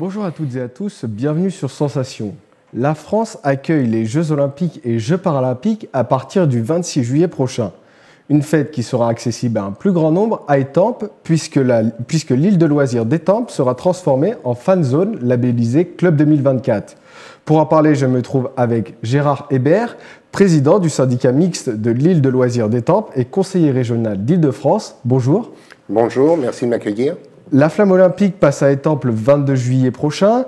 Bonjour à toutes et à tous, bienvenue sur Sensation. La France accueille les Jeux Olympiques et Jeux Paralympiques à partir du 26 juillet prochain. Une fête qui sera accessible à un plus grand nombre à Étampes, puisque l'île de loisirs d'Étampes sera transformée en fan zone labellisée Club 2024. Pour en parler, je me trouve avec Gérard Hébert, président du syndicat mixte de l'île de loisirs d'Étampes et conseiller régional d'Île-de-France. Bonjour. Bonjour, merci de m'accueillir. La flamme olympique passe à Étampes le 22 juillet prochain.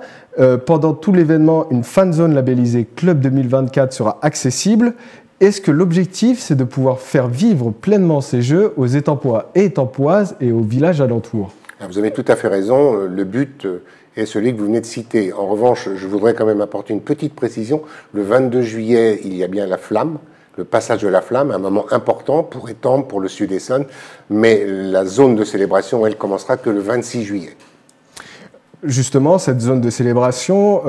Pendant tout l'événement, une fan zone labellisée Club 2024 sera accessible. Est-ce que l'objectif, c'est de pouvoir faire vivre pleinement ces Jeux aux Étampois et Étampoises et aux villages alentours? Vous avez tout à fait raison. Le but est celui que vous venez de citer. En revanche, je voudrais quand même apporter une petite précision. Le 22 juillet, il y a bien la flamme. Le passage de la flamme, un moment important pour Étampes, pour le Sud Essonne, mais la zone de célébration, elle commencera que le 26 juillet. Justement, cette zone de célébration,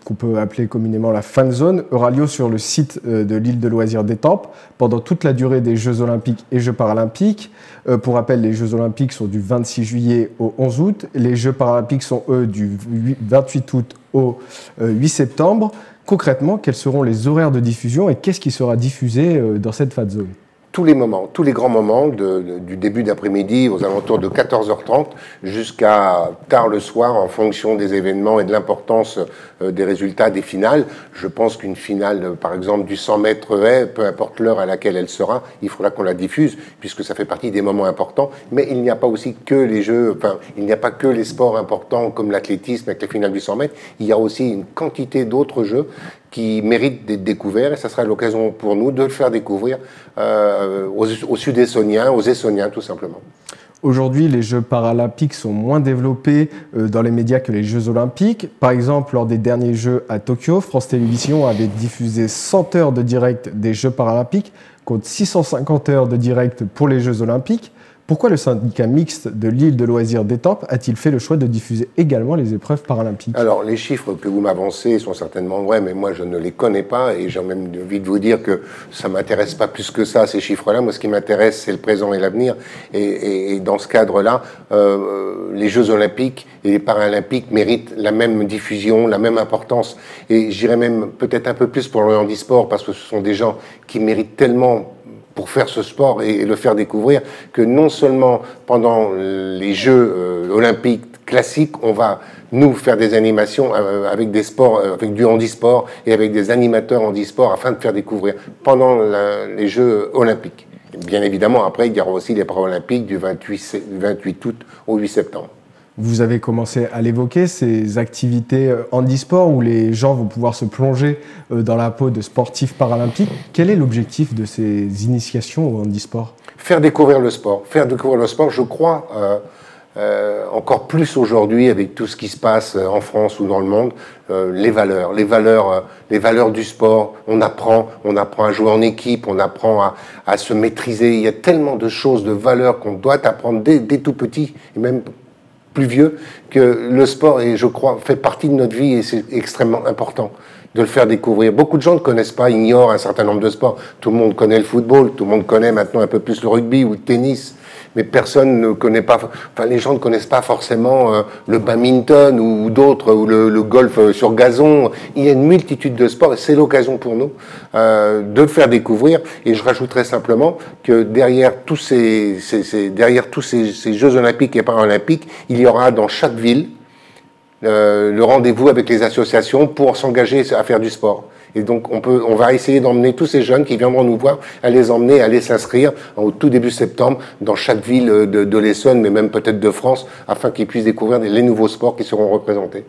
qu'on peut appeler communément la fan zone, aura lieu sur le site de l'île de loisirs d'Étampes pendant toute la durée des Jeux Olympiques et Jeux Paralympiques. Pour rappel, les Jeux Olympiques sont du 26 juillet au 11 août. Les Jeux Paralympiques sont, eux, du 28 août au 8 septembre. Concrètement, quels seront les horaires de diffusion et qu'est-ce qui sera diffusé dans cette fan zone? Tous les moments, tous les grands moments, du début d'après-midi aux alentours de 14h30 jusqu'à tard le soir en fonction des événements et de l'importance des résultats des finales. Je pense qu'une finale, par exemple, du 100 mètres haies, peu importe l'heure à laquelle elle sera, il faudra qu'on la diffuse puisque ça fait partie des moments importants. Mais il n'y a pas aussi que les jeux, il n'y a pas que les sports importants comme l'athlétisme avec les finales du 100 mètres. Il y a aussi une quantité d'autres jeux qui méritent d'être découverts et ça sera l'occasion pour nous de le faire découvrir aux Sud-Essoniens, aux Essoniens tout simplement. Aujourd'hui, les Jeux paralympiques sont moins développés dans les médias que les Jeux olympiques. Par exemple, lors des derniers Jeux à Tokyo, France Télévisions avait diffusé 100 heures de direct des Jeux paralympiques contre 650 heures de direct pour les Jeux olympiques. Pourquoi le syndicat mixte de l'île de loisirs d'Étampes a-t-il fait le choix de diffuser également les épreuves paralympiques? Alors, les chiffres que vous m'avancez sont certainement vrais, mais moi, je ne les connais pas et j'ai même envie de vous dire que ça ne m'intéresse pas plus que ça, ces chiffres-là. Moi, ce qui m'intéresse, c'est le présent et l'avenir. Et dans ce cadre-là, les Jeux olympiques et les paralympiques méritent la même diffusion, la même importance. Et j'irais même peut-être un peu plus pour le handisport, parce que ce sont des gens qui méritent tellement pour faire ce sport et le faire découvrir, que non seulement pendant les Jeux olympiques classiques, on va nous faire des animations avec des sports, avec du handisport et avec des animateurs handisport afin de faire découvrir pendant les Jeux olympiques. Et bien évidemment, après, il y aura aussi les paralympiques du 28 août au 8 septembre. Vous avez commencé à l'évoquer, ces activités handisport où les gens vont pouvoir se plonger dans la peau de sportifs paralympiques. Quel est l'objectif de ces initiations au handisport? Faire découvrir le sport. Faire découvrir le sport, je crois, encore plus aujourd'hui avec tout ce qui se passe en France ou dans le monde, les valeurs du sport. On apprend à jouer en équipe, on apprend à se maîtriser. Il y a tellement de choses, de valeurs qu'on doit apprendre dès tout petit et même plus vieux, que le sport, et je crois, fait partie de notre vie et c'est extrêmement important de le faire découvrir. Beaucoup de gens ne connaissent pas, ignorent un certain nombre de sports. Tout le monde connaît le football, tout le monde connaît maintenant un peu plus le rugby ou le tennis, mais personne ne connaît pas, les gens ne connaissent pas forcément le badminton ou d'autres, ou le golf sur gazon. Il y a une multitude de sports et c'est l'occasion pour nous de le faire découvrir. Et je rajouterais simplement que derrière tous ces Jeux olympiques et paralympiques, il y aura dans chaque ville le rendez-vous avec les associations pour s'engager à faire du sport. Et donc on va essayer d'emmener tous ces jeunes qui viendront nous voir, à les emmener, à aller s'inscrire au tout début septembre dans chaque ville de l'Essonne, mais même peut-être de France, afin qu'ils puissent découvrir les nouveaux sports qui seront représentés.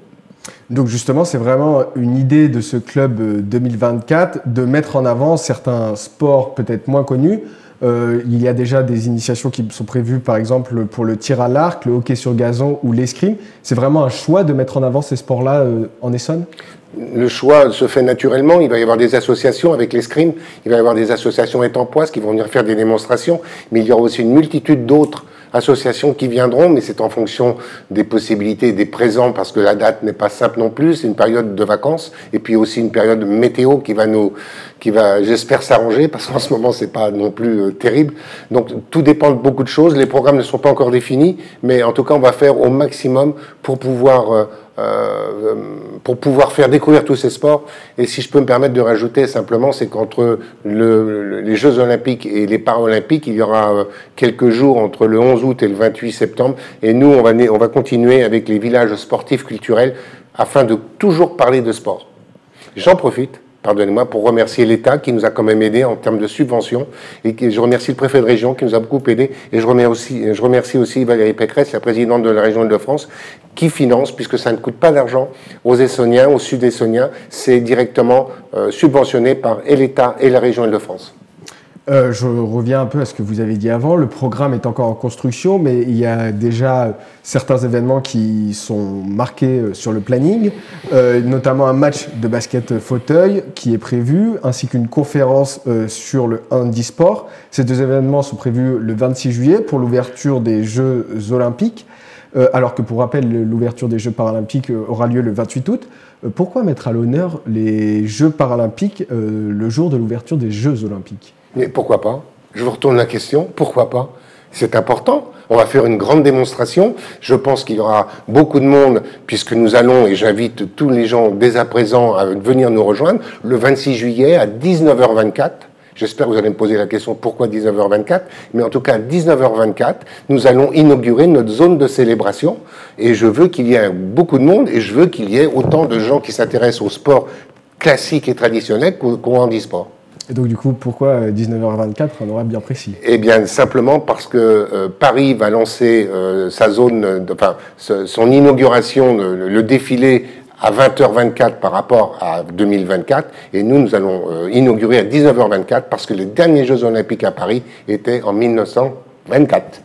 Donc justement, c'est vraiment une idée de ce club 2024 de mettre en avant certains sports peut-être moins connus. Il y a déjà des initiations qui sont prévues, par exemple, pour le tir à l'arc, le hockey sur gazon ou l'escrime. C'est vraiment un choix de mettre en avant ces sports-là en Essonne? Le choix se fait naturellement. Il va y avoir des associations avec l'escrime, il va y avoir des associations étampoises qui vont venir faire des démonstrations, mais il y aura aussi une multitude d'autres associations qui viendront, mais c'est en fonction des possibilités, des présents, parce que la date n'est pas simple non plus. C'est une période de vacances et puis aussi une période météo qui va, j'espère, s'arranger, parce qu'en ce moment c'est pas non plus terrible. Donc tout dépend de beaucoup de choses. Les programmes ne sont pas encore définis, mais en tout cas on va faire au maximum pour pouvoir pour pouvoir faire découvrir tous ces sports. Et si je peux me permettre de rajouter simplement, c'est qu'entre les Jeux Olympiques et les Paralympiques, il y aura quelques jours entre le 11 août et le 28 septembre. Et nous, on va continuer avec les villages sportifs culturels afin de toujours parler de sport. J'en profite, pardonnez-moi, pour remercier l'État qui nous a quand même aidés en termes de subventions. Et je remercie le préfet de région qui nous a beaucoup aidés. Et je remercie aussi Valérie Pécresse, la présidente de la région Île-de-France, qui finance, puisque ça ne coûte pas d'argent aux Essonniens, aux Sud-Essonniens. C'est directement subventionné par l'État et la région Île-de-France. Je reviens un peu à ce que vous avez dit avant. Le programme est encore en construction, mais il y a déjà certains événements qui sont marqués sur le planning, notamment un match de basket fauteuil qui est prévu, ainsi qu'une conférence sur le handisport. Ces deux événements sont prévus le 26 juillet pour l'ouverture des Jeux Olympiques, alors que pour rappel, l'ouverture des Jeux Paralympiques aura lieu le 28 août. Pourquoi mettre à l'honneur les Jeux Paralympiques le jour de l'ouverture des Jeux Olympiques ? Mais pourquoi pas? Je vous retourne la question, pourquoi pas? C'est important. On va faire une grande démonstration. Je pense qu'il y aura beaucoup de monde, puisque nous allons, et j'invite tous les gens dès à présent à venir nous rejoindre, le 26 juillet à 19h24. J'espère que vous allez me poser la question pourquoi 19h24, mais en tout cas à 19h24, nous allons inaugurer notre zone de célébration. Et je veux qu'il y ait beaucoup de monde, et je veux qu'il y ait autant de gens qui s'intéressent au sport classique et traditionnel qu'au handisport. Et donc, du coup, pourquoi 19h24, un horaire bien précis? Eh bien, simplement parce que Paris va lancer sa zone, son inauguration, le défilé à 20h24 par rapport à 2024. Et nous allons inaugurer à 19h24 parce que les derniers Jeux Olympiques à Paris étaient en 1924.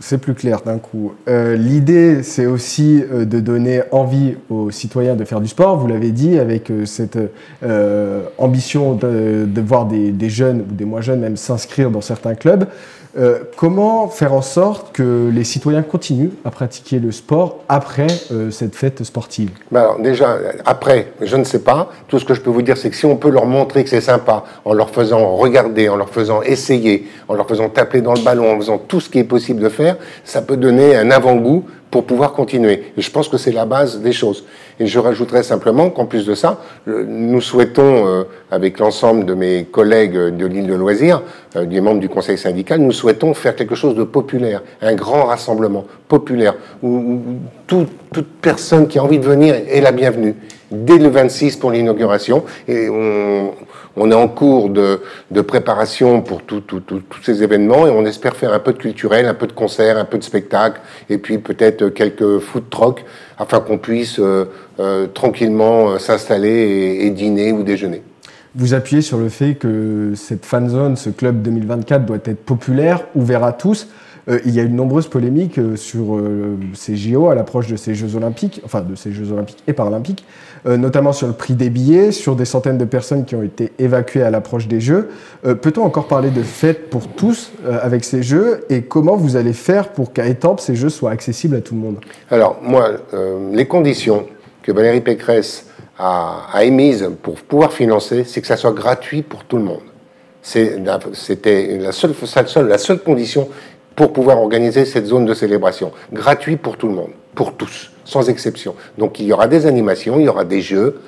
C'est plus clair d'un coup. L'idée, c'est aussi de donner envie aux citoyens de faire du sport. Vous l'avez dit, avec cette ambition de voir des jeunes ou des moins jeunes même s'inscrire dans certains clubs. Comment faire en sorte que les citoyens continuent à pratiquer le sport après cette fête sportive? Alors déjà, après, je ne sais pas. Tout ce que je peux vous dire, c'est que si on peut leur montrer que c'est sympa, en leur faisant regarder, en leur faisant essayer, en leur faisant taper dans le ballon, en faisant tout ce qui est possible de faire, ça peut donner un avant-goût pour pouvoir continuer. Et je pense que c'est la base des choses. Et je rajouterais simplement qu'en plus de ça, nous souhaitons, avec l'ensemble de mes collègues de l'île de Loisirs, des membres du conseil syndical, nous souhaitons faire quelque chose de populaire, un grand rassemblement populaire, où toute personne qui a envie de venir est la bienvenue, dès le 26 pour l'inauguration. Et on est en cours de préparation pour tous ces événements et on espère faire un peu de culturel, un peu de concert, un peu de spectacle et puis peut-être quelques food trucks afin qu'on puisse tranquillement s'installer et dîner ou déjeuner. Vous appuyez sur le fait que cette fan zone, ce club 2024 doit être populaire, ouvert à tous. Il y a eu de nombreuses polémiques sur ces JO à l'approche de ces Jeux Olympiques, enfin de ces Jeux Olympiques et Paralympiques, notamment sur le prix des billets, sur des centaines de personnes qui ont été évacuées à l'approche des Jeux. Peut-on encore parler de fête pour tous avec ces Jeux et comment vous allez faire pour qu'à Étampes, ces Jeux soient accessibles à tout le monde? Alors moi, les conditions que Valérie Pécresse a émises pour pouvoir financer, c'est que ça soit gratuit pour tout le monde. C'était la seule condition pour pouvoir organiser cette zone de célébration. Gratuit pour tout le monde, pour tous, sans exception. Donc il y aura des animations, il y aura des jeux,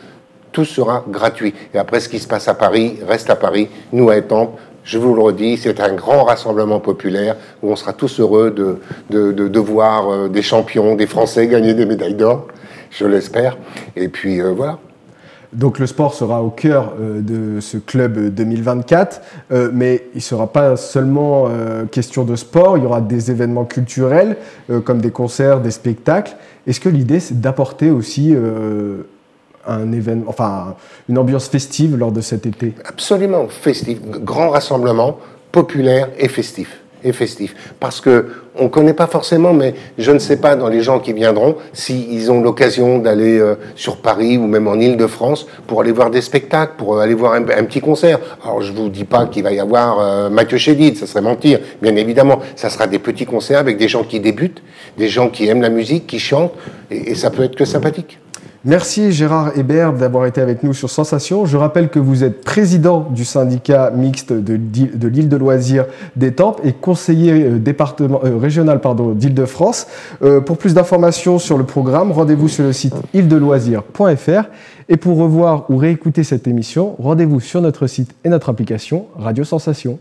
tout sera gratuit. Et après, ce qui se passe à Paris, reste à Paris. Nous, à Étampes, je vous le redis, c'est un grand rassemblement populaire où on sera tous heureux de voir des champions, des Français gagner des médailles d'or, je l'espère. Et puis voilà. Donc le sport sera au cœur de ce club 2024, mais il ne sera pas seulement question de sport, il y aura des événements culturels comme des concerts, des spectacles. Est-ce que l'idée c'est d'apporter aussi une ambiance festive lors de cet été? Absolument, festif, grand rassemblement, populaire et festif. Parce que on connaît pas forcément, mais je ne sais pas dans les gens qui viendront s'ils ont l'occasion d'aller sur Paris ou même en Île-de-France pour aller voir des spectacles, pour aller voir un petit concert. Alors je vous dis pas qu'il va y avoir Mathieu Chédid, ça serait mentir. Bien évidemment, ça sera des petits concerts avec des gens qui débutent, des gens qui aiment la musique, qui chantent, et ça peut être que sympathique. Merci Gérard Hébert d'avoir été avec nous sur Sensation. Je rappelle que vous êtes président du syndicat mixte de l'île de loisirs d'Étampes et conseiller régional d'Île-de-France. Pour plus d'informations sur le programme, rendez-vous sur le site îledeloisirs.fr. Et pour revoir ou réécouter cette émission, rendez-vous sur notre site et notre application Radio Sensation.